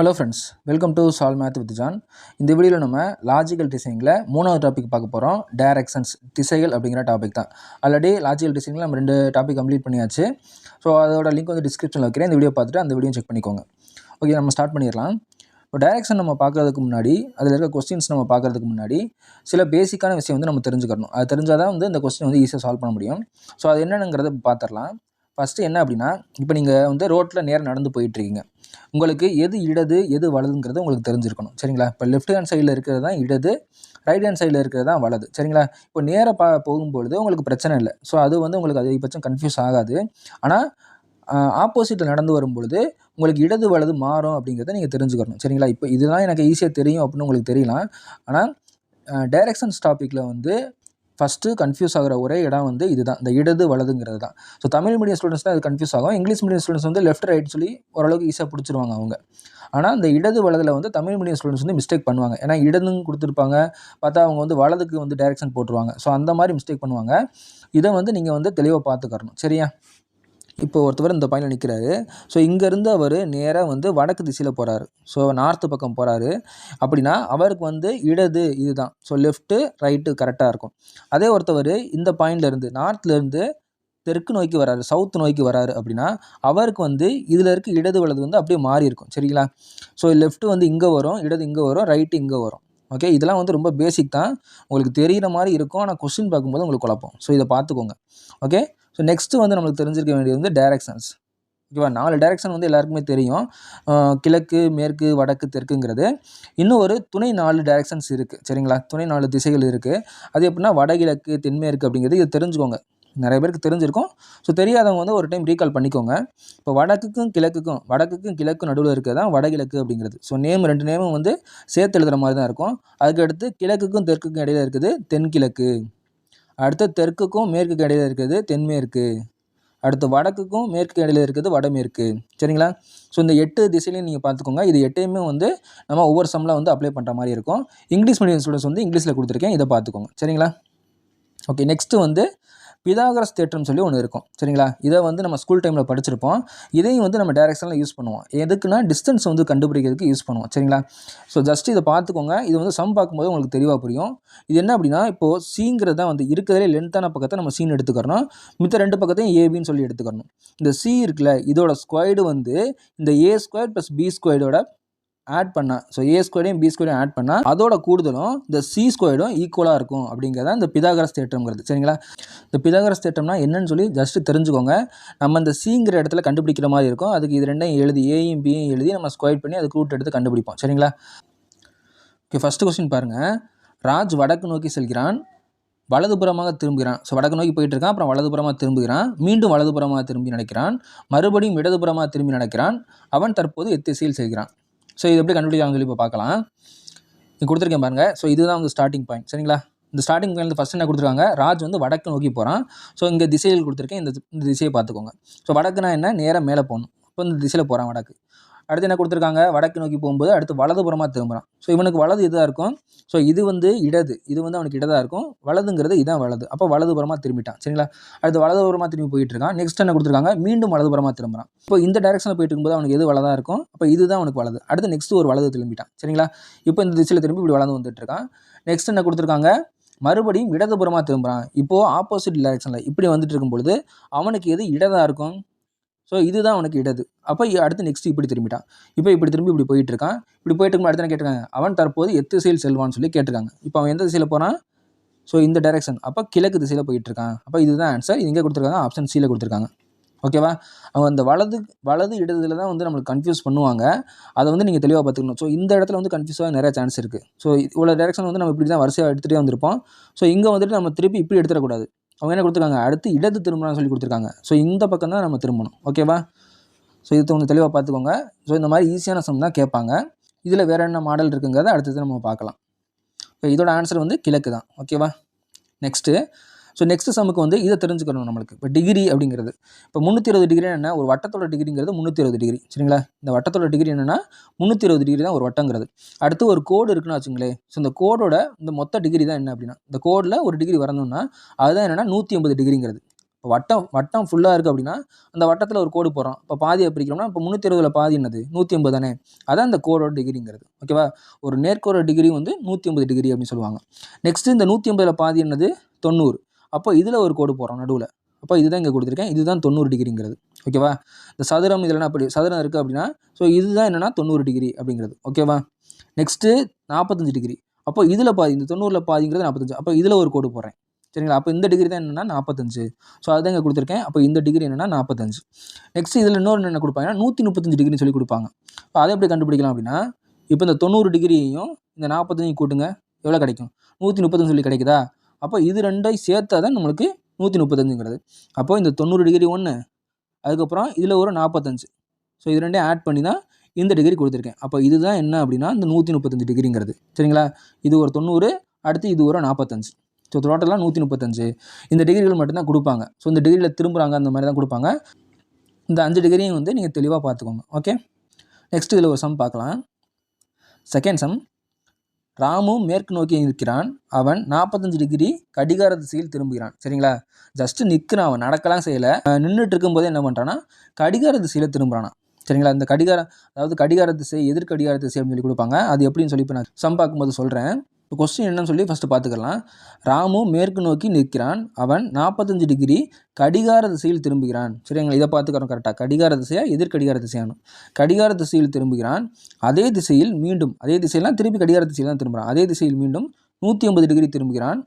Hello friends, welcome to solve math with John. இந்த வீடியோவில் நம்ம லாஜிக்கல் டிசைனில் 3வது டாபிக் பார்க்க போகிறோம். டைரக்ஷன்ஸ், திசைகள் அப்படிங்கிற டாபிக் தான். ஆல்ரெடி லாஜிக்கல் டிசைனில் நம்ம 2 டாபிக் கம்ப்ளீட் பண்ணியாச்சு. ஸோ அதோட லிங்க் வந்து டிஸ்கிரிப்ஷனில் வைக்கிறேன். இந்த வீடியோ பார்த்துட்டு அந்த வீடியோ செக் பண்ணிக்கோங்க. ஓகே, நம்ம ஸ்டார்ட் பண்ணிடலாம். இப்போ டைரக்ஷன் நம்ம பார்க்குறதுக்கு முன்னாடி, அதில் இருக்க கொஸ்டின்ஸ் நம்ம பார்க்குறதுக்கு முன்னாடி சில பேசிக்கான விஷயம் வந்து நம்ம தெரிஞ்சுக்கணும். அது தெரிஞ்சால் தான் வந்து இந்த கொஸ்டின் வந்து ஈஸியாக சால்வ் பண்ண முடியும். ஸோ அது என்னென்னங்கிறத பார்த்துடலாம். ஃபஸ்ட்டு என்ன அப்படின்னா, இப்போ நீங்கள் வந்து ரோட்டில் நேராக நடந்து போயிட்டுருக்கீங்க. உங்களுக்கு எது இடது எது வலதுங்கிறது உங்களுக்கு தெரிஞ்சிருக்கணும். சரிங்களா? இப்போ லெஃப்ட் ஹேண்ட் சைடில் இருக்கிறது தான் இடது, ரைட் ஹேண்ட் சைடில் இருக்கிறது தான் வலது. சரிங்களா? இப்போ நேராக போகும்பொழுது உங்களுக்கு பிரச்சனை இல்லை. ஸோ அது வந்து உங்களுக்கு அதிகபட்சம் கன்ஃபியூஸ் ஆகாது. ஆனால் ஆப்போசிட்டில் நடந்து வரும்பொழுது உங்களுக்கு இடது வலது மாறும் அப்படிங்கிறத நீங்கள் தெரிஞ்சுக்கணும். சரிங்களா? இப்போ இதெல்லாம் எனக்கு ஈஸியாக தெரியும் அப்படின்னு உங்களுக்கு தெரியலாம். ஆனால் டைரக்ஷன்ஸ் டாப்பிக்கில் வந்து ஃபஸ்ட்டு கன்ஃபியூஸ் ஆகிற ஒரே இடம் வந்து இதுதான், இந்த இடது வலதுங்கிறது தான். ஸோ தமிழ் மீடியம் ஸ்டூடெண்ட்ஸ் தான் அது கன்ஃபியூஸ் ஆகும். இங்கிலீஷ் மீடியம் ஸ்டூடெண்ட்ஸ் வந்து லெஃப்ட் ரைட் சொல்லி ஓரளவுக்கு ஈஸியாக பிடிச்சிருவாங்க அவங்க. ஆனால் இந்த இடது வலதில் வந்து தமிழ் மீடியம் ஸ்டூடெண்ட்ஸ் வந்து மிஸ்டேக் பண்ணுவாங்க. ஏன்னா இடதுன்னு கொடுத்துருப்பாங்க, பார்த்தா அவங்க வந்து வலதுக்கு வந்து டைரக்ஷன் போட்டுருவாங்க. ஸோ அந்த மாதிரி மிஸ்டேக் பண்ணுவாங்க. இதை வந்து நீங்கள் வந்து தெளிவாக பார்த்துக்கறணும். சரியா? இப்போ ஒருத்தவர் இந்த பாயிண்டில் நிற்கிறாரு. ஸோ இங்கேருந்து அவர் நேராக வந்து வடக்கு திசையில் போகிறாரு. ஸோ நார்த்து பக்கம் போகிறாரு. அப்படின்னா அவருக்கு வந்து இடது இதுதான். ஸோ லெஃப்ட்டு ரைட்டு கரெக்டாக இருக்கும். அதே ஒருத்தவர் இந்த பாயிண்ட்லேருந்து நார்த்லேருந்து தெற்கு நோக்கி வராரு, சவுத் நோக்கி வராரு அப்படின்னா அவருக்கு வந்து இதில் இருக்க இடது வலது வந்து அப்படியே மாறி இருக்கும். சரிங்களா? ஸோ லெஃப்ட்டு வந்து இங்கே வரும், இடது இங்கே வரும், ரைட்டு இங்கே வரும். ஓகே, இதெல்லாம் வந்து ரொம்ப பேசிக் தான், உங்களுக்கு தெரிகிற மாதிரி இருக்கும். ஆனால் கொஸ்டின் பார்க்கும்போது உங்களுக்கு குழப்பம். ஸோ இதை பார்த்துக்கோங்க. ஓகே, ஸோ நெக்ஸ்ட்டு வந்து நம்மளுக்கு தெரிஞ்சிருக்க வேண்டியது வந்து டைரக்ஷன்ஸ். ஓகேவா? 4 டைரக்ஷன் வந்து எல்லாருக்குமே தெரியும். கிழக்கு, மேற்கு, வடக்கு, தெற்குங்கிறது. இன்னும் ஒரு துணை 4 டைரக்ஷன்ஸ் இருக்குது. சரிங்களா? துணை 4 திசைகள் இருக்குது. அது எப்படின்னா வடகிழக்கு, தென்மேற்கு அப்படிங்கிறது இதை தெரிஞ்சுக்கோங்க. நிறைய பேருக்கு தெரிஞ்சிருக்கும். ஸோ தெரியாதவங்க வந்து ஒரு டைம் ரீகால் பண்ணிக்கோங்க. இப்போ வடக்குக்கும் கிழக்கும் நடுவில் இருக்கிறது தான் வடகிழக்கு அப்படிங்கிறது. ஸோ 2 நேமும் வந்து சேர்த்து எழுதுகிற மாதிரி தான் இருக்கும். அதுக்கடுத்து கிழக்குக்கும் தெற்குக்கும் இடையில இருக்குது தென்கிழக்கு. அடுத்து தெற்குக்கும் மேற்குக்கும் இடையில இருக்குது தென்மேற்கு. அடுத்து வடக்குக்கும் மேற்கு இடையில இருக்குது வடமேற்கு. சரிங்களா? ஸோ இந்த 8 திசையிலையும் நீங்கள் பார்த்துக்கோங்க. இது 8யுமே வந்து நம்ம ஒவ்வொரு சம்மில் வந்து அப்ளை பண்ணுற மாதிரி இருக்கும். இங்கிலீஷ் மீடியம் ஸ்டூடெண்ட்ஸ் வந்து இங்கிலீஷில் கொடுத்துருக்கேன், இதை பார்த்துக்கோங்க. சரிங்களா? ஓகே, நெக்ஸ்ட்டு வந்து பிதாகரஸ் தேற்றம் சொல்லி ஒன்று இருக்கும். சரிங்களா? இதை வந்து நம்ம ஸ்கூல் டைமில் படிச்சிருப்போம். இதையும் வந்து நம்ம டைரக்ஷனில் யூஸ் பண்ணுவோம். எதுக்குன்னா டிஸ்டன்ஸ் வந்து கண்டுபிடிக்கிறதுக்கு யூஸ் பண்ணுவோம். சரிங்களா? ஸோ ஜஸ்ட் இதை பார்த்துக்கோங்க. இது வந்து சம் பார்க்கும்போது உங்களுக்கு தெளிவாக புரியும். இது என்ன அப்படின்னா, இப்போது சிங்கிறது தான் வந்து இருக்கிறதுலே லென்த்தான பக்கத்தை நம்ம சீன் எடுத்துக்கிறணும். மித்த 2 பக்கத்தையும் ஏபின்னு சொல்லி எடுத்துக்கிறணும். இந்த சி இருக்குல்ல, இதோட ஸ்கொயர்டு வந்து இந்த ஏ ஸ்கொயர் ப்ளஸ் பி ஸ்கொயர்டோட ஆட் பண்ணால், ஸோ ஏ ஸ்கொயரையும் பி ஸ்கொயரையும் ஆட் பண்ணால் அதோட கூடுதலும் இந்த சி ஸ்கொயரும் ஈக்குவலாக இருக்கும் அப்படிங்கிறத இந்த பிதாகரஸ் தேற்றம்ங்கிறது. சரிங்களா? இந்த பிதாகரஸ் தேற்றம்னா என்னன்னு சொல்லி ஜஸ்ட்டு தெரிஞ்சுக்கோங்க. நம்ம இந்த சிங்கிற இடத்துல கண்டுபிடிக்கிற மாதிரி இருக்கும். அதுக்கு இது 2யும் எழுதி, ஏயும் பியும் எழுதி நம்ம ஸ்கொயர் பண்ணி அதுக்கு ரூட் எடுத்து கண்டுபிடிப்போம். சரிங்களா? ஓகே, ஃபஸ்ட்டு கொஸ்டின் பாருங்கள். ராஜ் வடக்கு நோக்கி செல்கிறான், வலதுபுறமாக திரும்புகிறான். ஸோ வடக்கு நோக்கி போயிட்டு இருக்கான், அப்புறம் வலதுபுறமாக திரும்புகிறான், மீண்டும் வலதுபுறமாக திரும்பி நடக்கிறான், மறுபடியும் இடதுபுறமாக திரும்பி நடக்கிறான். அவன் தற்போது எத்திசையில் செல்கிறான். ஸோ இது எப்படி கண்டுபிடிக்காங்க சொல்லி இப்போ பார்க்கலாம். இது கொடுத்துருக்கேன் பாருங்கள். ஸோ இதுதான் வந்து ஸ்டார்டிங் பாயிண்ட். சரிங்களா? இந்த ஸ்டார்டிங் பாயிண்ட் ஃபஸ்ட் என்ன கொடுத்துருக்காங்க, ராஜ் வந்து வடக்கு நோக்கி போகிறான். ஸோ இங்கே திசையில் கொடுத்துருக்கேன், இந்த திசையை பார்த்துக்கோங்க. ஸோ வடக்குனா என்ன, நேராக மேலே போகணும். இப்போ இந்த திசையில் போகிறான் வடக்கு. அடுத்து என்ன கொடுத்துருக்காங்க, வடக்கு நோக்கி போகும்போது அடுத்து வலதுபுறமாக திரும்புகிறான். ஸோ இவனுக்கு வலது இதுதான் இருக்கும். ஸோ இது வந்து இடது, இது வந்து அவனுக்கு இடதாக இருக்கும். வலதுங்கிறது இதான் வலது. அப்போ வலதுபுறமாக திரும்பிட்டான். சரிங்களா? அடுத்து வலதுபுறமாக திரும்பி போயிட்டு இருக்கான். நெக்ஸ்ட் என்ன கொடுத்துருக்காங்க, மீண்டும் வலதுபுறமாக திரும்புகிறான். இப்போ இந்த டைரக்ஷனில் போயிட்டு இருக்கும்போது அவனுக்கு எது வலதாக இருக்கும், அப்போ இதுதான் அவனுக்கு வலது. அடுத்து நெக்ஸ்ட் ஒரு வலது திரும்பிட்டான். சரிங்களா? இப்போ இந்த திசையில் திரும்பி இப்படி வளர்ந்து வந்துட்டு இருக்கான். நெக்ஸ்ட் என்ன கொடுத்துருக்காங்க, மறுபடியும் இடதுபுறமாக திரும்புகிறான். இப்போது ஆப்போசிட் டைரக்ஷனில் இப்படி வந்துட்டு இருக்கும்பொழுது அவனுக்கு எது இடதாக இருக்கும், ஸோ இதுதான் அவனுக்கு இடது. அப்போ அடுத்து நெக்ஸ்ட் இப்படி திரும்பிட்டான். இப்போ இப்படி திரும்பி இப்படி போயிட்டு இருக்கான். இப்படி போயிட்டு இருக்கும் அடுத்து என்ன கேட்டிருக்காங்க, அவன் தற்போது எத்திசையில் செல்வான்னு சொல்லி கேட்டிருக்காங்க. இப்போ அவன் எந்த திசையில் போகிறான், ஸோ இந்த டைரக்ஷன், அப்போ கிழக்கு திசையில் போயிட்டு இருக்கான். அப்போ இதுதான் ஆன்சர். இது இங்கே கொடுத்துருக்காங்க, ஆப்ஷன் சியில் கொடுத்துருக்காங்க. ஓகேவா? அவங்க அந்த வலது இடத்துல தான் வந்து நம்மளுக்கு கன்ஃபியூஸ் பண்ணுவாங்க. அதை வந்து நீங்கள் தெளிவாக பார்த்துக்கணும். ஸோ இந்த இடத்துல வந்து கன்ஃபியூஸ் ஆக நிறைய சான்ஸ் இருக்குது. ஸோ இவ்வளோ டைரக்ஷன் வந்து நம்ம இப்படி தான் வரிசையாக எடுத்துகிட்டே வந்திருப்போம். ஸோ இங்கே வந்துட்டு நம்ம திருப்பி இப்படி எடுத்துடக்கூடாது. அவங்க என்ன கொடுத்துருக்காங்க, அடுத்து இடது திரும்பணும்னு சொல்லி கொடுத்துருக்காங்க. ஸோ இந்த பக்கம் தான் நம்ம திரும்பணும். ஓகேவா? ஸோ இது கொஞ்சம் தெளிவாக பார்த்துக்கோங்க. ஸோ இந்த மாதிரி ஈஸியான சம் தான் கேட்பாங்க. இதில் வேறு என்ன மாடல் இருக்குங்கிறத அடுத்தது நம்ம பார்க்கலாம். ஸோ இதோட ஆன்சர் வந்து கிழக்கு தான். ஓகேவா? நெக்ஸ்ட்டு நெக்ஸ்ட் சம்முக்கு வந்து இதை தெரிஞ்சுக்கணும் நம்மளுக்கு. இப்போ டிகிரி அப்படிங்கிறது, இப்போ 360 டிகிரி என்ன, ஒரு வட்டத்தோட டிகிரிங்கிறது 360 டிகிரி. சரிங்களா? இந்த வட்டத்தோட டிகிரி என்னென்னா 360 டிகிரி தான் ஒரு வட்டங்கிறது. அடுத்து ஒரு கோடு இருக்குன்னு வச்சுங்களேன். ஸோ இந்த கோடோட இந்த மொத்த டிகிரி தான் என்ன அப்படின்னா, இந்த கோடில் ஒரு டிகிரி வரணும்னா அதுதான் என்னென்னா 180 டிகிரிங்கிறது. இப்போ வட்டம் ஃபுல்லாக இருக்குது அப்படின்னா அந்த வட்டத்தில் ஒரு கோடு போடுறோம். இப்போ பாதியை பிரிக்கிறோம்னா இப்போ 360ல் பாதி என்னது 180 தானே, அதான் இந்த கோடோட டிகிரிங்கிறது. ஓகேவா, ஒரு நேர்கோட டிகிரி வந்து 180 டிகிரி அப்படின்னு சொல்லுவாங்க. நெக்ஸ்ட்டு இந்த 180ல் பாதி என்னது 90. அப்போ இதில் ஒரு கோடு போடுறோம் நடுவில். அப்போ இதுதான் இங்கே கொடுத்துருக்கேன், இதுதான் 90 டிகிரிங்கிறது. ஓகேவா, இந்த சதுரம் இதெல்லாம் அப்படி சதுரம் இருக்குது அப்படின்னா ஸோ இதுதான் என்னென்னா 90 டிகிரி அப்படிங்கிறது. ஓகேவா, நெக்ஸ்ட்டு 45 டிகிரி. அப்போ இதில் பாதி, இந்த 90ல் பாதிங்கிறது 45. அப்போ இதில் ஒரு கோடு போடுறேன். சரிங்களா, அப்போ இந்த டிகிரி தான் என்னென்னா 45. ஸோ அதுதான் இங்கே கொடுத்துருக்கேன். அப்போ இந்த டிகிரி என்னென்னா 45. நெக்ஸ்ட் இதில் இன்னொரு என்ன கொடுப்பாங்கன்னா 135 டிகிரின்னு சொல்லி கொடுப்பாங்க. இப்போ அதை எப்படி கண்டுபிடிக்கலாம் அப்படின்னா, இப்போ இந்த 90 டிகிரியையும் இந்த 45 கூட்டுங்க, எவ்வளோ கிடைக்கும் 135 சொல்லி கிடைக்குதா. அப்போ இது ரெண்டையும் சேர்த்தா தான் நம்மளுக்கு 135ங்கிறது. அப்போ இந்த 90 டிகிரி ஒன்று, அதுக்கப்புறம் இதில் ஒரு 45. ஸோ இது ரெண்டையும் ஆட் பண்ணி தான் இந்த டிகிரி கொடுத்துருக்கேன். அப்போ இதுதான் என்ன அப்படின்னா இந்த 135 டிகிரிங்கிறது. சரிங்களா, இது ஒரு 90, அடுத்து இது ஒரு 45. ஸோ டோட்டலாக 135. இந்த டிகிரிகள் மட்டும்தான் கொடுப்பாங்க. ஸோ இந்த டிகிரியில் திரும்புகிறாங்க அந்த மாதிரி தான் கொடுப்பாங்க. இந்த 5 டிகிரியும் வந்து நீங்கள் தெளிவாக பார்த்துக்கோங்க. ஓகே, நெக்ஸ்ட் இதில் ஒரு சம் பார்க்கலாம். செகண்ட் சம், ராமு மேற்கு நோக்கி நிற்கிறான், அவன் 45 டிகிரி கடிகார திசையில் திரும்புகிறான். சரிங்களா, ஜஸ்ட்டு நிற்கிறான், அவன் நடக்கலாம் செய்யலை, நின்றுட்டு இருக்கும்போதே என்ன பண்ணுறான்னா கடிகார திசையில் திரும்புகிறானா. சரிங்களா, இந்த கடிகார திசை எதிர்கடிகார திசை அப்படின்னு சொல்லி கொடுப்பாங்க. அது எப்படின்னு சொல்லி இப்போ நான் சம் பார்க்கும்போது சொல்கிறேன். இப்போ கொஸ்டின் என்னன்னு சொல்லி ஃபஸ்ட்டு பார்த்துக்கலாம். ராமு மேற்கு நோக்கி நிற்கிறான், அவன் 45 டிகிரி கடிகார திசையில் திரும்புகிறான். சரிங்களா, இதை பார்த்துக்கிறோம் கரெக்டாக. கடிகார திசையா எதிர்கடிகார திசையானு. கடிகார திசையில் திரும்புகிறான், அதே திசையில் மீண்டும், அதே திசையெல்லாம் திருப்பி கடிகார திசையில் தான் திரும்புகிறான், அதே திசையில் மீண்டும் 180 டிகிரி திரும்புகிறான்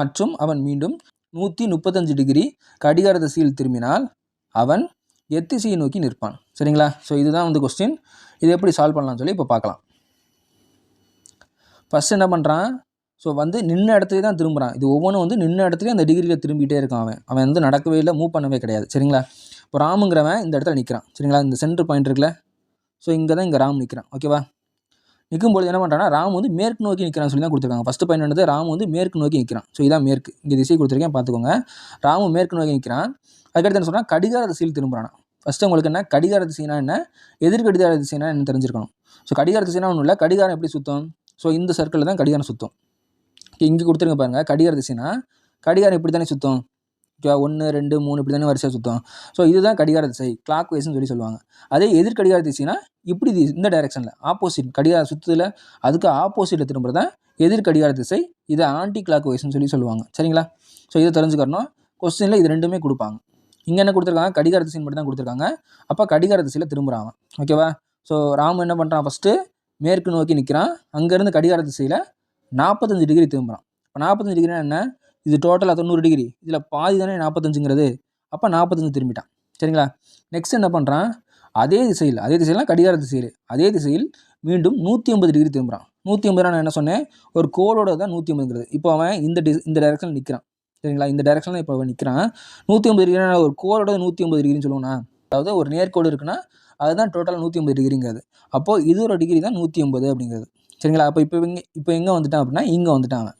மற்றும் அவன் மீண்டும் 135 டிகிரி கடிகார திசையில் திரும்பினால் அவன் எத்திசையை நோக்கி நிற்பான். சரிங்களா, ஸோ இதுதான் வந்து கொஸ்டின். இது எப்படி சால்வ் பண்ணலாம்னு சொல்லி இப்போ பார்க்கலாம். ஃபஸ்ட் என்ன பண்ணுறான், ஸோ வந்து நின்ன இடத்துல தான் திரும்புகிறான். இது ஒவ்வொன்றும் வந்து நின்ன இடத்துலேயே அந்த டிகிரியில் திரும்பிகிட்டே இருக்கான். அவன் வந்து நடக்கவே இல்லை, மூவ் பண்ணவே கிடையாது. சரிங்களா, இப்போ ராமுங்கிறவன் இந்த இடத்துல நிற்கிறான். சரிங்களா, இந்த சென்டர் பாயிண்ட் இருக்குல்ல, ஸோ இங்கே தான் இங்கே ராம் நிற்கிறான். ஓகேவா, நிற்கும்போது என்ன பண்ணுறான்னா ராம் வந்து மேற்கு நோக்கி நிற்கிறான்னு சொல்லி தான் கொடுத்துருக்காங்க. ஃபஸ்ட்டு பாயிண்ட் என்னது, ராம் வந்து மேற்கு நோக்கி நிற்கிறான். ஸோ இதான் மேற்கு, இங்கே திசை கொடுத்துருக்கேன் பார்த்துக்கோங்க. ராமு மேற்கு நோக்கி நிற்கிறான். அதுக்கடுத்து என்ன சொன்னால் கடிகார திசையில் திரும்புகிறான். ஃபஸ்ட்டு உங்களுக்கு என்ன கடிகார திசைனா என்ன, எதிர்கடிகார திசைனா என்ன தெரிஞ்சிருக்கணும். ஸோ கடிகார திசைனா ஒன்றும் இல்லை, கடிகாரம் எப்படி சுத்தம், ஸோ இந்த சர்க்கிளில் தான் கடிகாரம் சுத்தம். இங்கே கொடுத்துருங்க பாருங்கள், கடிகார திசைனா கடிகாரம் இப்படி தானே சுத்தம். ஓகேவா, 1 2 3 இப்படி தானே வரிசையாக சுத்தம். ஸோ இதுதான் கடிகார திசை, கிளாக் வைஸ்ன்னு சொல்லி சொல்லுவாங்க. அதே எதிர்கடிகார திசைனா இப்படி இந்த டைரெக்ஷனில் ஆப்போசிட், கடிகார சுற்றுல அதுக்கு ஆப்போசிட்டில் திரும்புறது தான் எதிர்கடிகார திசை. இதை ஆன்டி கிளாக் வைஸ்ன்னு சொல்லி சொல்லுவாங்க. சரிங்களா, ஸோ இதை தெரிஞ்சுக்கணும். கொஸ்டினில் இது ரெண்டுமே கொடுப்பாங்க. இங்கே என்ன கொடுத்துருக்காங்க, கடிகார திசைன்னு மட்டும் தான் கொடுத்துருக்காங்க. அப்போ கடிகார திசையில் திரும்புகிறாங்க. ஓகேவா, ஸோ ராம் என்ன பண்ணுறான், ஃபஸ்ட்டு மேற்கு நோக்கி நிற்கிறான், அங்கேருந்து கடிகார திசையில் 45 டிகிரி திரும்புகிறான். இப்போ 45 டிகிரினா என்ன, இது டோட்டலாக 90 டிகிரி, இதில் பாதி தானே 45ங்கிறது. அப்போ 45 திரும்பிட்டான். சரிங்களா, நெக்ஸ்ட் என்ன பண்ணுறான், அதே திசையில்னா கடிகார திசையில், அதே திசையில் மீண்டும் 180 டிகிரி திரும்புகிறான். 180 நான் என்ன சொன்னேன், ஒரு கோடோட தான் 180ங்கிறது. இப்போ அவன் இந்த டைரெக்ஷனில் நிற்கிறான். சரிங்களா, இந்த டைரெக்ஷனில் இப்போ அவன் நிற்கிறான். 180 டிகிரினா ஒரு கோடோட 180 டிகிரின்னு சொல்லுவோம்னா, அதாவது ஒரு நேர்கோடு இருக்குன்னா அதுதான் டோட்டலாக 180 டிகிரிங்கிறது. அப்போது இது ஒரு டிகிரி தான் 180 அப்படிங்கிறது. சரிங்களா, அப்போ இப்போ எங்கே வந்துட்டான் அப்படின்னா இங்கே வந்துட்டான் அவன்.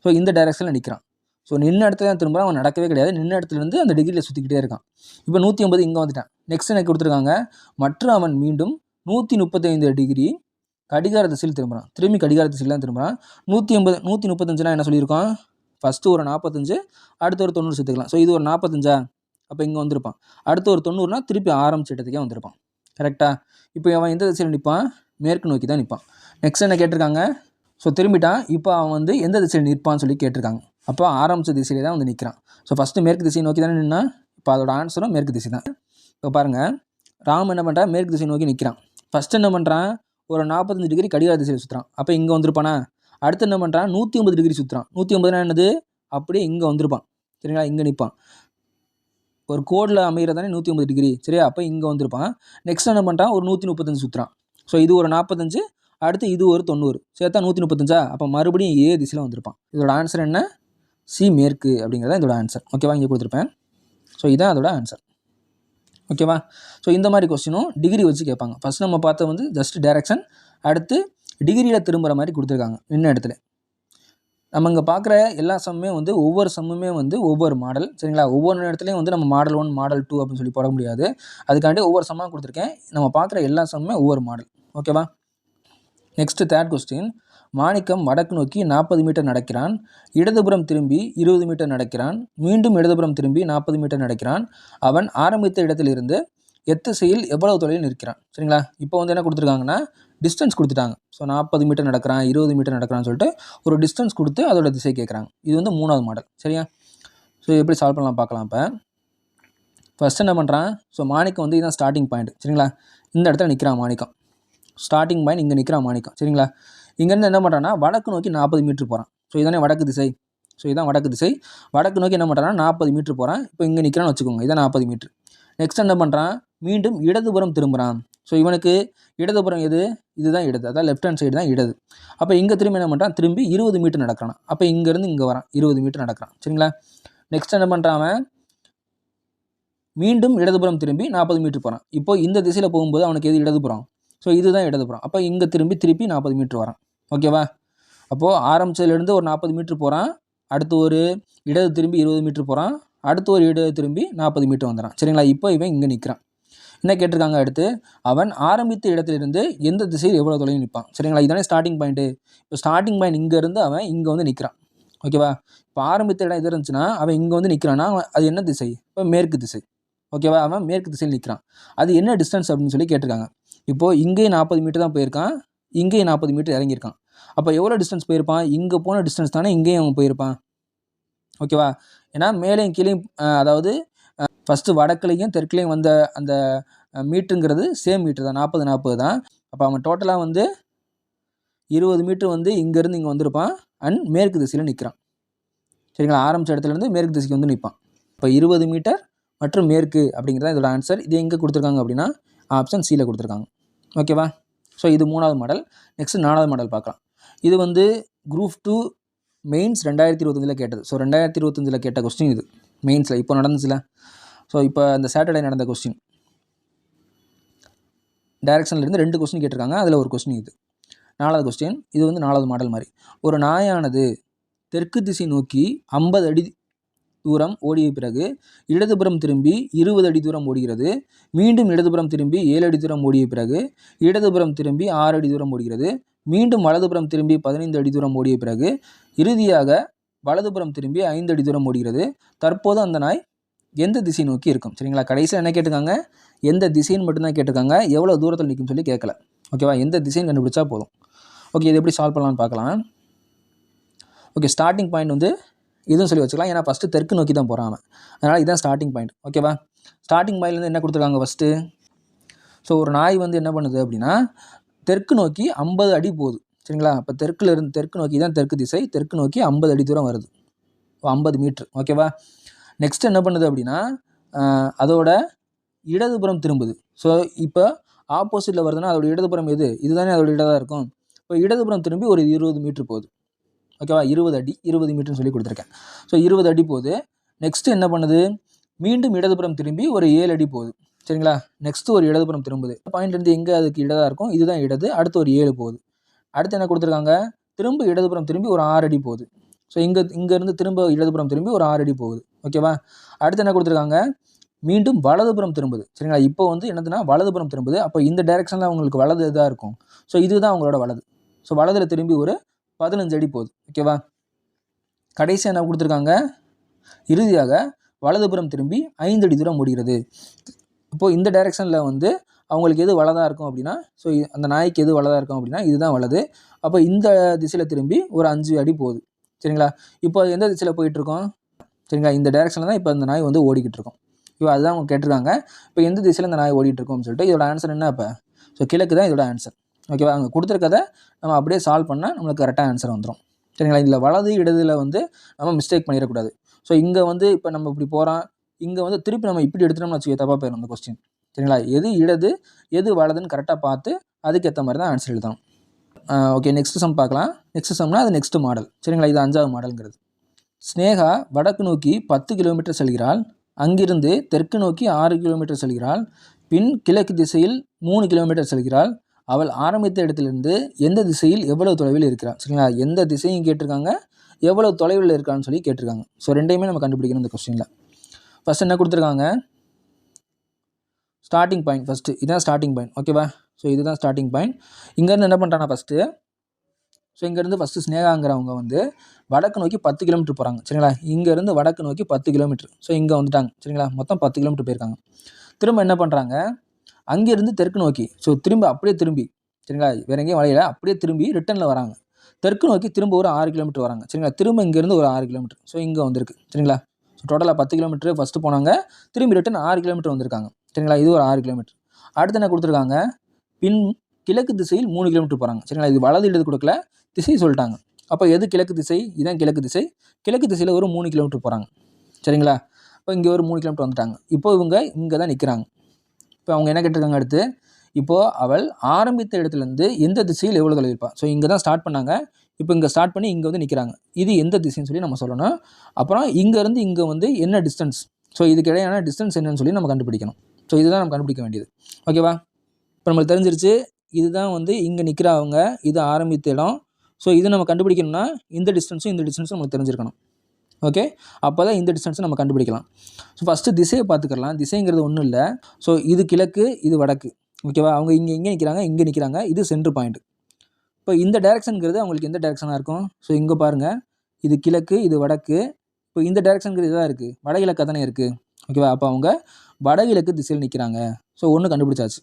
ஸோ இந்த டைரெக்ஷனில் நிற்கிறான். ஸோ நின்ன இடத்துல தான் திரும்புகிறான், அவன் நடக்கவே கிடையாது, நின்ன இடத்துலேருந்து அந்த டிகிரியில் சுற்றிக்கிட்டே இருக்கான். இப்போ 180 இங்கே வந்துட்டான். நெக்ஸ்ட் எனக்கு கொடுத்துருக்காங்க, மற்றும் அவன் மீண்டும் 135 டிகிரி கடிகார திசையில் திரும்புகிறான். திரும்பி கடிகார திசையில் தான் திரும்புகிறான். 135 என்ன சொல்லியிருக்கோம், ஃபஸ்ட்டு ஒரு 45, அடுத்து ஒரு 90 சேர்த்துக்கலாம். ஸோ இது ஒரு 45, அப்போ இங்கே வந்திருப்பான். அடுத்து ஒரு 90னா திருப்பி ஆரம்பிச்ச இடத்துக்கே வந்திருப்பான். கரெக்டாக, இப்போ அவன் எந்த திசையில் நிற்பான், மேற்கு நோக்கி தான் நிற்பான். நெக்ஸ்ட் என்ன கேட்டிருக்காங்க, ஸோ திரும்பிட்டான், இப்போ அவன் வந்து எந்த திசையில் நிற்பான்னு சொல்லி கேட்டிருக்காங்க. அப்போ ஆரம்பித்த திசையிலே தான் வந்து நிற்கிறான். ஸோ ஃபஸ்ட்டு மேற்கு திசையை நோக்கி தானே நின்னா, இப்போ அதோட ஆன்சரும் மேற்கு திசை தான். இப்போ பாருங்கள், ராம் என்ன பண்ணுறான், மேற்கு திசை நோக்கி நிற்கிறான். ஃபஸ்ட்டு என்ன பண்ணுறான், ஒரு 45 டிகிரி கடிகார திசையில் சுற்றுறான். அப்போ இங்கே வந்திருப்பானா. அடுத்து என்ன பண்ணுறான், 180 டிகிரி சுற்றுறான். 180னா என்னது, அப்படியே இங்கே வந்திருப்பான். சரிங்களா, இங்கே நிற்பான். ஒரு கோடில் அமைகிறதானே 180 டிகிரி. சரியா, அப்போ இங்கே வந்திருப்பான். நெக்ஸ்ட் என்ன பண்ணுறான், ஒரு 135 சுற்றுறான். ஸோ இது ஒரு 45, அடுத்து இது ஒரு 90, சேர்த்தா 135. அப்போ மறுபடியும் ஏ திசையில் வந்திருப்பான். இதோட ஆன்சர் என்ன, சி மேற்கு அப்படிங்கிறத இதோட ஆன்சர். ஓகேவா, இங்கே கொடுத்துருப்பேன். ஸோ இதான் அதோட ஆன்சர். ஓகேவா, ஸோ இந்த மாதிரி கொஸ்டினும் டிகிரி வச்சு கேட்பாங்க. ஃபஸ்ட் நம்ம பார்த்தது வந்து ஜஸ்ட் டைரக்ஷன், அடுத்து டிகிரியில் திரும்புகிற மாதிரி கொடுத்துருக்காங்க நின்ன இடத்துல. நம்ம இங்கே பார்க்குற எல்லா சம்முமே வந்து ஒவ்வொரு சம்முமே வந்து ஒவ்வொரு மாடல். சரிங்களா, ஒவ்வொரு இடத்துலையும் வந்து நம்ம மாடல் 1 மாடல் 2 அப்படின்னு சொல்லி போட முடியாது. அதுக்காண்டி ஒவ்வொரு சம்மாக கொடுத்துருக்கேன். நம்ம பார்க்குற எல்லா சம்முமே ஒவ்வொரு மாடல். ஓகேவா, நெக்ஸ்ட் தேர்ட் கொஸ்டின், மாணிக்கம் வடக்கு நோக்கி 40 மீட்டர் நடக்கிறான், இடதுபுறம் திரும்பி 20 மீட்டர் நடக்கிறான், மீண்டும் இடதுபுறம் திரும்பி 40 மீட்டர் நடக்கிறான். அவன் ஆரம்பித்த இடத்திலிருந்து எத்திசையில் எவ்வளவு தொலைவில் நிற்கிறான். சரிங்களா, இப்போ வந்து என்ன கொடுத்துருக்காங்கன்னா டிஸ்டன்ஸ் கொடுத்துட்டாங்க. ஸோ 40 மீட்டர் நடக்கிறான், 20 மீட்டர் நடக்கிறான்னு சொல்லிட்டு ஒரு டிஸ்டன்ஸ் கொடுத்து அதோட திசை கேட்குறாங்க. இது வந்து 3வது மாடல். சரியா, ஸோ எப்படி சால்வ் பண்ணலாம் பார்க்கலாம். இப்போ ஃபஸ்ட் என்ன பண்ணுறான், ஸோ மாணிக்கம் வந்து இதுதான் ஸ்டார்டிங் பாயிண்ட். சரிங்களா, இந்த இடத்துல நிற்கிறான் மாணிக்கம். ஸ்டார்டிங் பாயிண்ட் இங்கே நிற்கிறான் மாணிக்கம். சரிங்களா, இங்கேருந்து என்ன பண்ணுறான்னா வடக்கு நோக்கி 40 மீட்டர் போகிறான். ஸோ இதானே வடக்கு திசை. ஸோ இதான் வடக்கு திசை. வடக்கு நோக்கி என்ன பண்ணுறான்னா 40 மீட்டர் போகிறான். இப்போ இங்கே நிற்கிறான்னு வச்சுக்கோங்க, இதான் 40 மீட்டர். நெக்ஸ்ட் என்ன பண்ணுறான், மீண்டும் இடதுபுறம் திரும்புகிறான். ஸோ இவனுக்கு இடதுபுறம் எது, இதுதான் இடது, அதாவது லெஃப்ட் ஹேண்ட் சைடு தான் இடது. அப்போ இங்கே திரும்பி என்ன பண்ணுறான், திரும்பி 20 மீட்டர் நடக்கிறான். அப்போ இங்கேருந்து இங்கே வரான், 20 மீட்டர் நடக்கிறான். சரிங்களா, நெக்ஸ்ட் என்ன பண்ணுறான், மீண்டும் இடதுபுறம் திரும்பி 40 மீட்டர் போகிறான். இப்போ இந்த திசையில் போகும்போது அவனுக்கு எது இடதுபுறம், ஸோ இதுதான் இடதுபுறம். அப்போ இங்கே திருப்பி 40 மீட்டர் வரான். ஓகேவா, அப்போது ஆரம்பிச்சதுலேருந்து ஒரு 40 மீட்டர் போகிறான், அடுத்து ஒரு இடது திரும்பி 20 மீட்டர் போகிறான், அடுத்து ஒரு இடது திரும்பி 40 மீட்டர் வந்துடுறான். சரிங்களா, இப்போ இவன் இங்கே நிற்கிறான். என்ன கேட்டிருக்காங்க, அடுத்து அவன் ஆரம்பித்த இடத்துலேருந்து எந்த திசையில் எவ்வளோ தொலைவில் நிற்பான். சரிங்களா, இதுதானே ஸ்டார்டிங் பாயிண்ட்டு. இப்போ ஸ்டார்டிங் பாயிண்ட் இங்கேருந்து அவன் இங்கே வந்து நிற்கிறான். ஓகேவா, இப்போ ஆரம்பித்த இடம் எது இருந்துச்சுன்னா அவன் இங்கே வந்து நிற்கிறான்னா அது என்ன திசை, இப்போ மேற்கு திசை. ஓகேவா, அவன் மேற்கு திசையில் நிற்கிறான். அது என்ன டிஸ்டன்ஸ் அப்படின்னு சொல்லி கேட்டிருக்காங்க. இப்போது இங்கேயும் 40 மீட்டர் தான் போயிருக்கான், இங்கேயும் 40 மீட்டர் இறங்கியிருக்கான். அப்போ எவ்வளோ டிஸ்டன்ஸ் போயிருப்பான், இங்கே போன டிஸ்டன்ஸ் தானே இங்கேயும் அவன் போயிருப்பான். ஓகேவா, ஏன்னா மேலேயும் கீழேயும் அதாவது ஃபஸ்ட்டு வடக்குலையும் தெற்குலையும் வந்த அந்த மீட்டருங்கிறது சேம் மீட்டர் தான், 40 தான். அப்போ அவன் டோட்டலாக வந்து 20 மீட்டர் வந்து இங்கேருந்து இங்கே வந்திருப்பான் அண்ட் மேற்கு திசையில் நிற்கிறான். சரிங்களா, ஆரம்பித்த இடத்துலேருந்து மேற்கு திசைக்கு வந்து நிற்பான். இப்போ 20 மீட்டர் மற்றும் மேற்கு அப்படிங்கிறத இதோட ஆன்சர். இது எங்கே கொடுத்துருக்காங்க அப்படின்னா ஆப்ஷன் சியில் கொடுத்துருக்காங்க. ஓகேவா, ஸோ இது 3வது மாடல். நெக்ஸ்ட் 4வது மாடல் பார்க்கலாம். இது வந்து குரூப் 2 மெயின்ஸ் 2025 கேட்டது. ஸோ 2025 கேட்ட கொஸ்டின் இது மெயின்ஸில் இப்போ நடந்துச்சுல. ஸோ இப்போ இந்த சாட்டர்டே நடந்த கொஸ்டின் டைரக்ஷன்லேருந்து 2 கொஸ்டின் கேட்டிருக்காங்க, அதில் ஒரு கொஸ்டின் இது 4வது கொஸ்டின். இது வந்து 4வது மாடல் மாதிரி. ஒரு நாயானது தெற்கு திசை நோக்கி 50 அடி தூரம் ஓடிய பிறகு இடதுபுறம் திரும்பி 20 அடி தூரம் ஓடுகிறது. மீண்டும் இடதுபுறம் திரும்பி 7 அடி தூரம் ஓடிய பிறகு இடதுபுறம் திரும்பி 6 அடி தூரம் ஓடுகிறது. மீண்டும் வலதுபுறம் திரும்பி 15 அடி தூரம் ஓடிய பிறகு இறுதியாக வலதுபுறம் திரும்பி 5 அடி தூரம் ஓடுகிறது. தற்போது அந்த நாய் எந்த திசை நோக்கி இருக்கும். சரிங்களா, கடைசியில் என்ன கேட்டிருக்காங்க, எந்த திசைன்னு மட்டும்தான் கேட்டிருக்காங்க, எவ்வளோ தூரத்தில் நிற்கும் சொல்லி கேட்கல. ஓகேவா, எந்த திசைன்னு கண்டுபிடிச்சா போதும். ஓகே, இது எப்படி சால்வ் பண்ணலான்னு பார்க்கலாம். ஓகே, ஸ்டார்டிங் பாயிண்ட் வந்து இதுவும் சொல்லி வச்சுக்கலாம், ஏன்னா ஃபஸ்ட்டு தெற்கு நோக்கி தான் போகிறான் அவன், அதனால் இதுதான் ஸ்டார்டிங் பாயிண்ட். ஓகேவா, ஸ்டார்டிங் பாயிண்ட்லேருந்து என்ன கொடுத்துருக்காங்க ஃபஸ்ட்டு. ஸோ ஒரு நாய் வந்து என்ன பண்ணுது அப்படின்னா தெற்கு நோக்கி 50 அடி போகுது. சரிங்களா, அப்போ தெற்கு நோக்கி தான் தெற்கு திசை, தெற்கு நோக்கி 50 அடி தூரம் வருது, 50 மீட்ரு. ஓகேவா, நெக்ஸ்ட் என்ன பண்ணுது அப்படின்னா அதோட இடதுபுறம் திரும்புது. ஸோ இப்போ ஆப்போசிட்டில் வருதுன்னா அதோட இடதுபுறம் எது, இதுதானே அதோட இடதாக இருக்கும். இப்போ இடதுபுறம் திரும்பி ஒரு 20 மீட்ரு போகுது. ஓகேவா, 20 அடி 20 மீட்டர்னு சொல்லி கொடுத்துருக்கேன். ஸோ 20 அடி போகுது. நெக்ஸ்ட்டு என்ன பண்ணுது, மீண்டும் இடதுபுறம் திரும்பி ஒரு 7 அடி போகுது. சரிங்களா, நெக்ஸ்ட்டு ஒரு இடதுபுறம் திரும்புது. பாயிண்ட்லேருந்து எங்கே அதுக்கு இடதாக இருக்கும், இதுதான் இடது. அடுத்து ஒரு 7 போகுது. அடுத்து என்ன கொடுத்துருக்காங்க, திரும்ப இடதுபுறம் திரும்பி ஒரு 6 அடி போகுது. ஸோ இங்கேருந்து திரும்ப இடதுபுறம் திரும்பி ஒரு 6 அடி போகுது. ஓகேவா, அடுத்து என்ன கொடுத்துருக்காங்க, மீண்டும் வலதுபுறம் திரும்புது. சரிங்களா, இப்போ வந்து என்னதுன்னா வலதுபுறம் திரும்புது. அப்போ இந்த டைரெக்ஷனில் அவங்களுக்கு வலது இதாக இருக்கும். ஸோ இதுதான் அவங்களோட வலது. ஸோ வலதில் திரும்பி ஒரு 15 அடி போகுது. ஓகேவா, கடைசியாக என்ன கொடுத்துருக்காங்க, இறுதியாக வலதுபுறம் திரும்பி 5 அடி தூரம் ஓடுகிறது. இப்போது இந்த டைரெக்ஷனில் வந்து அவங்களுக்கு எது வலதாக இருக்கும் அப்படின்னா, ஸோ அந்த நாய்க்கு எது வலதாக இருக்கும் அப்படின்னா இதுதான் வலது. அப்போ இந்த திசையில் திரும்பி ஒரு 5 அடி போகுது. சரிங்களா, இப்போ எந்த திசையில் போயிட்டுருக்கோம். சரிங்களா, இந்த டைரெக்ஷனில் தான் இப்போ இந்த நாய் வந்து ஓடிக்கிட்டு இருக்கோம். இப்போ அதுதான் அவங்க கேட்டிருக்காங்க, இப்போ எந்த திசையில் இந்த நாய் ஓடிட்டுருக்கோம்னு சொல்லிட்டு. இதோட ஆன்சர் என்ன, இப்போ ஸோ கிழக்கு தான் இதோட ஆன்சர். ஓகேவா, அவங்க கொடுத்துருக்கதை நம்ம அப்படியே சால்வ் பண்ணால் நம்மளுக்கு கரெக்டாக ஆன்சர் வந்துடும். சரிங்களா, இதில் வலது இடதுல வந்து நம்ம மிஸ்டேக் பண்ணிடக்கூடாது. ஸோ இங்கே வந்து இப்போ நம்ம இப்படி போகிறோம், இங்கே வந்து திருப்பி நம்ம இப்படி எடுத்துட்டோம்னு வச்சுக்க தப்பாக போயிடும் அந்த கொஸ்டின். சரிங்களா, எது இடது எது வலதுன்னு கரெக்டாக பார்த்து அதுக்கேற்ற மாதிரி தான் ஆன்சர் எழுதணும். ஓகே, நெக்ஸ்ட் சம் பார்க்கலாம். நெக்ஸ்ட் சம்னா அது நெக்ஸ்ட் மாடல். சரிங்களா, இது 5வது மாடலுங்கிறது. ஸ்னேகா வடக்கு நோக்கி 10 கிலோமீட்டர் செல்கிறாள், அங்கிருந்து தெற்கு நோக்கி 6 கிலோமீட்டர் செல்கிறாள், பின் கிழக்கு திசையில் 3 கிலோமீட்டர் செல்கிறாள். அவள் ஆரம்பித்த இடத்திலிருந்து எந்த திசையில் எவ்வளவு தொலைவில் இருக்கிறாள். சரிங்களா, எந்த திசையும் கேட்டிருக்காங்க, எவ்வளவு தொலைவில் இருக்கான்னு சொல்லி கேட்டிருக்காங்க. ஸோ ரெண்டையுமே நம்ம கண்டுபிடிக்கணும் இந்த கொஸ்டினில். ஃபஸ்ட் என்ன கொடுத்துருக்காங்க, ஸ்டார்டிங் பாயிண்ட். ஃபஸ்ட்டு இதுதான் ஸ்டார்டிங் பாயிண்ட். ஓகேவா, ஸோ இதுதான் ஸ்டார்டிங் பாயிண்ட். இங்கேருந்து என்ன பண்ணுறாங்கன்னா ஃபஸ்ட்டு ஸ்னேகாங்கிறவங்க வந்து வடக்கு நோக்கி 10 கிலோமீட்டர் போகிறாங்க. சரிங்களா, இங்கேருந்து வடக்கு நோக்கி 10 கிலோமீட்டர். ஸோ இங்கே வந்துட்டாங்க. சரிங்களா, மொத்தம் 10 கிலோமீட்டர் போயிருக்காங்க. திரும்ப என்ன பண்ணுறாங்க, அங்கேருந்து தெற்கு நோக்கி அப்படியே திரும்பி சரிங்களா, வேற எங்கேயும் வளையல, அப்படியே திரும்பி ரிட்டனில் வராங்க. தெற்கு நோக்கி திரும்ப ஒரு 6 கிலோமீட்டர் வராங்க. சரிங்களா, திரும்ப இங்கேருந்து ஒரு 6 கிலோமீட்டர். ஸோ இங்கே வந்திருக்கு. சரிங்களா, ஸோ டோட்டலாக 10 கிலோமீட்டர் ஃபஸ்ட்டு போனாங்க, திரும்பி ரிட்டன் 6 கிலோமீட்டர் வந்திருக்காங்க. சரிங்களா, இது ஒரு 6 கிலோமீட்டர். அடுத்து என்ன கொடுத்துருக்காங்க, பின் கிழக்கு திசையில் 3 கிலோமீட்டர் போகிறாங்க. சரிங்களா, இது வலது இடது கொடுக்கல, திசை சொல்லிட்டாங்க. அப்போ எது கிழக்கு திசை, இதான் கிழக்கு திசை. கிழக்கு திசையில் ஒரு 3 கிலோமீட்டர் போகிறாங்க. சரிங்களா, இப்போ இங்கே ஒரு 3 கிலோமீட்டர் வந்துட்டாங்க. இப்போ இவங்க இங்கே தான் நிற்கிறாங்க. இப்போ அவங்க என்ன கேட்டிருக்காங்க, அடுத்து இப்போது அவள் ஆரம்பித்த இடத்துலேருந்து எந்த திசையில் எவ்வளோ தொலைவு இருப்பாள். ஸோ இங்கே தான் ஸ்டார்ட் பண்ணாங்க, இப்போ இங்கே ஸ்டார்ட் பண்ணி இங்கே வந்து நிற்கிறாங்க. இது எந்த திசைன்னு சொல்லி நம்ம சொல்லணும். அப்புறம் இங்கேருந்து இங்கே வந்து என்ன டிஸ்டன்ஸ், ஸோ இதுக்கு இடையான டிஸ்டன்ஸ் என்னன்னு சொல்லி நம்ம கண்டுபிடிக்கணும். ஸோ இதுதான் நம்ம கண்டுபிடிக்க வேண்டியது. ஓகேவா, இப்போ நம்மளுக்கு தெரிஞ்சிருச்சு. இதுதான் வந்து இங்கே நிற்கிறவங்க, இது ஆரம்பித்த இடம். ஸோ இது நம்ம கண்டுபிடிக்கணும்னா இந்த டிஸ்டன்ஸும் நமக்கு தெரிஞ்சிருக்கணும். ஓகே, அப்போ தான் இந்த டிஸ்டன்ஸை நம்ம கண்டுபிடிக்கலாம். ஸோ ஃபஸ்ட்டு திசையை பார்த்துக்கலாம். திசைங்கிறது ஒன்றும் இல்லை. ஸோ இது கிழக்கு, இது வடக்கு. ஓகேவா, அவங்க இங்கே நிற்கிறாங்க, இங்கே நிற்கிறாங்க, இது சென்ட்ரு பாயிண்ட். இப்போ இந்த டேரெக்ஷனுங்கிறது அவங்களுக்கு எந்த டேரெக்ஷனாக இருக்கும். ஸோ இங்கே பாருங்கள், இது கிழக்கு, இது வடக்கு. இப்போ இந்த டேரெக்ஷனுங்கிறது இதாக இருக்குது, வடகிழக்காக தானே இருக்குது. ஓகேவா, அப்போ அவங்க வடகிழக்கு திசையில் நிற்கிறாங்க. ஸோ ஒன்று கண்டுபிடிச்சாச்சு.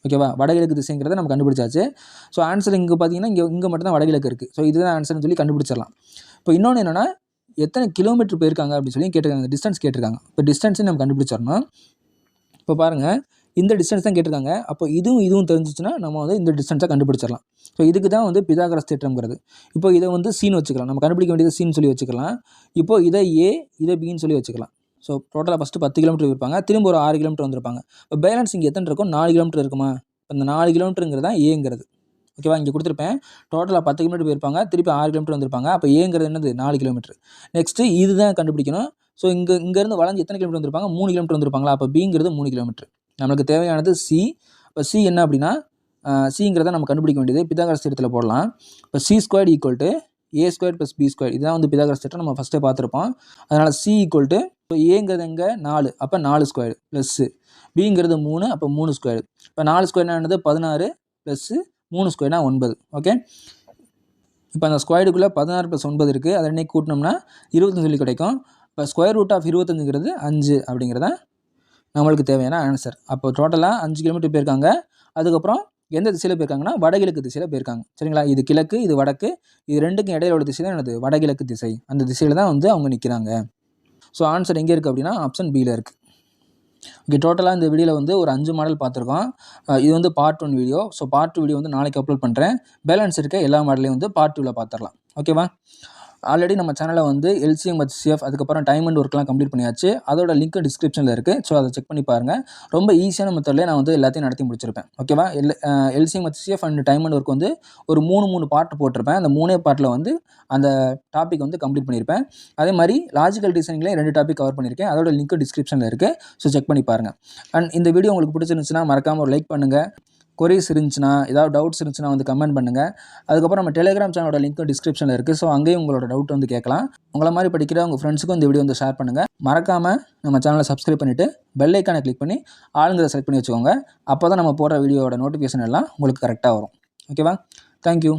ஓகேவா, வடகிழக்கு திசைங்கிறத நம்ம கண்டுபிடிச்சாச்சு. ஸோ ஆன்சர் இங்கே பார்த்தீங்கன்னா இங்கே மட்டும் தான் வடகிழக்கு இருக்குது. ஸோ இதுதான் ஆன்சர்னு சொல்லி கண்டுபிடிச்சிடலாம். இப்போ இன்னொன்று என்னென்னா, எத்தனை கிலோமீட்டர் போயிருக்காங்க அப்படின்னு சொல்லி கேட்டிருக்காங்க, டிஸ்டன்ஸ் கேட்டிருக்காங்க. இப்போ டிஸ்டன்ஸை நம்ம கண்டுபிடிச்சிடணும். இப்போ பாருங்கள், இந்த டிஸ்டன்ஸ் தான் கேட்டிருக்காங்க. அப்போ இதுவும் தெரிஞ்சிச்சுன்னா நம்ம வந்து இந்த டிஸ்டன்ஸை கண்டுபிடிச்சிடலாம். ஸோ இதுக்கு தான் வந்து பிதாகரஸ் தேற்றம்ங்கிறது. இப்போ இதை வந்து சீன் வச்சுக்கலாம், நம்ம கண்டுபிடிக்க வேண்டியது சீன் சொல்லி வச்சுக்கலாம். இப்போ இதை ஏ, இதை பின்னு சொல்லி வச்சுக்கலாம். ஸோ டோட்டலாக ஃபஸ்ட்டு 10 கிலோமீட்டர் இருப்பாங்க, திரும்ப ஒரு 6 கிலோமீட்டர் வந்திருப்பாங்க. இப்போ பேலன்ஸ் இங்கே எத்தனை இருக்கும், 4 கிலோமீட்டர் இருக்குமா. இப்போ இந்த 4 கிலோமீட்டருங்கிறது தான் ஏங்கிறது. ஓகேவா, இங்கே கொடுத்துருப்பேன். டோட்டலாக 10 கிலோமீட்டர் போயிருப்பாங்க, திருப்பி 6 கிலோமீட்டர் வந்திருப்பாங்க. அப்போ ஏங்கிறது என்னது, 4 கிலோமீட்டர். நெக்ஸ்ட்டு இதுதான் கண்டுபிடிக்கணும். ஸோ இங்கேருந்து வளைஞ்சு எத்தனை கிலோமீட்டர் வந்திருப்பாங்க, 3 கிலோமீட்டர் வந்திருப்பாங்களா. அப்போ பிங்கிறது 3 கிலோமீட்டர். நம்மளுக்கு தேவையானது சி. இப்போ சி என்ன அப்படின்னா, சிங்கிறத நம்ம கண்டுபிடிக்க வேண்டியது பிதாகரஸ் தேற்றத்தில் போடலாம். இப்போ C squared equal to A square plus B square, இதுதான் வந்து பிதாகரஸ் தேற்றம், நம்ம ஃபஸ்ட்டே பார்த்துருப்போம். அதனால் சி ஈக்குவல் டு, இப்போ ஏங்கிறது எங்கே 4, அப்போ 4 ஸ்கொயர் ப்ளஸ்ஸு பிங்கிறது 3, அப்போ 3 ஸ்கொயர். இப்போ 4 ஸ்கொயர்னா என்னது 16 ப்ளஸ்ஸு 3 ஸ்கொயர்னா 9. ஓகே, இப்போ அந்த ஸ்கொயருக்குள்ளே 16 + 9 இருக்குது. அதை இன்னைக்கு கூட்டினோம்னா 25 சொல்லி கிடைக்கும். இப்போ ஸ்கொயர் ரூட் ஆஃப் 25ங்கிறது 5 அப்படிங்கிறத நம்மளுக்கு தேவையான ஆன்சர். அப்போ டோட்டலாக 5 கிலோமீட்டர் போயிருக்காங்க. அதுக்கப்புறம் எந்த திசையில் போயிருக்காங்கன்னா வடகிழக்கு திசையில் போயிருக்காங்க. சரிங்களா, இது கிழக்கு, இது வடக்கு, இது ரெண்டுக்கும் இடையில உள்ள திசை தான் என்னது, வடகிழக்கு திசை. அந்த திசையில் தான் வந்து அவங்க நிற்கிறாங்க. ஸோ ஆன்சர் எங்கே இருக்குது அப்படின்னா ஆப்ஷன் பியில் இருக்குது. ஓகே, டோட்டலாக இந்த வீடியோவில் வந்து ஒரு 5 மாடல் பார்த்துருக்கோம். இது வந்து part 1 video. So part 2 video வந்து நாளைக்கு அப்லோட் பண்ணுறேன். பேலன்ஸ் இருக்க எல்லா மாடலையும் வந்து பார்ட் 2வில் பார்த்துடலாம். ஓகேவா, ஆல்ரெடி நம்ம சேனலில் வந்து எல்சிஎம் HCF அதுக்கப்புறம் டைம் அண்ட் ஒர்க்லாம் கம்ப்ளீட் பண்ணியாச்சு. அதோட லிங்க் டிஸ்கிரிப்ஷனில் இருக்குது. ஸோ அதை செக் பண்ணி பாருங்கள். ரொம்ப ஈஸியான மெத்தட்லேயே நான் வந்து எல்லாத்தையும் நடத்தி முடிச்சிருப்பேன். ஓகேவா, LCM HCF and time and work வந்து ஒரு 3 பார்ட் போட்டிருப்பேன். அந்த 3 பார்ட்டில் வந்து அந்த டாபிக் வந்து கம்ப்ளீட் பண்ணியிருப்பேன். அதே மாதிரி லாஜிக்கல் டிசைனிங்லேயே 2 டாபிக் கவர் பண்ணியிருக்கேன். அதோட லிங்க் டிஸ்கிரிப்ஷனில் இருக்குது. ஸோ செக் பண்ணி பாருங்கள். அண்ட் இந்த வீடியோ உங்களுக்கு பிடிச்சிருந்துச்சுன்னா மறக்காமல் ஒரு லைக் பண்ணுங்கள். கொரிஸ் இருந்துச்சுன்னா, ஏதாவது டவுட்ஸ் இருந்துச்சுன்னா வந்து கமெண்ட் பண்ணுங்கள். அதுக்கப்புறம் நம்ம டெலிகிராம் சேனலோட லிங்க் டிஸ்கிரிப்ஷனில் இருக்குது. ஸோ அங்கேயும் உங்களோட டவுட் வந்து கேட்கலாம். உங்களை மாதிரி படிக்கிற உங்கள் ஃப்ரெண்ட்ஸுக்கும் இந்த வீடியோ வந்து ஷேர் பண்ணுங்கள். மறக்காமல் நம்ம சேனலை சப்ஸ்கிரைப் பண்ணிவிட்டு பெல் ஐக்கானை கிளிக் பண்ணி ஆளுங்கிறத செலக்ட் பண்ணி வச்சுக்கோங்க. அப்போ தான் நம்ம போடுற வீடியோவோட நோட்டிஃபிகேஷன் எல்லாம் உங்களுக்கு கரெக்டாக வரும். ஓகேவா, தேங்க்யூ.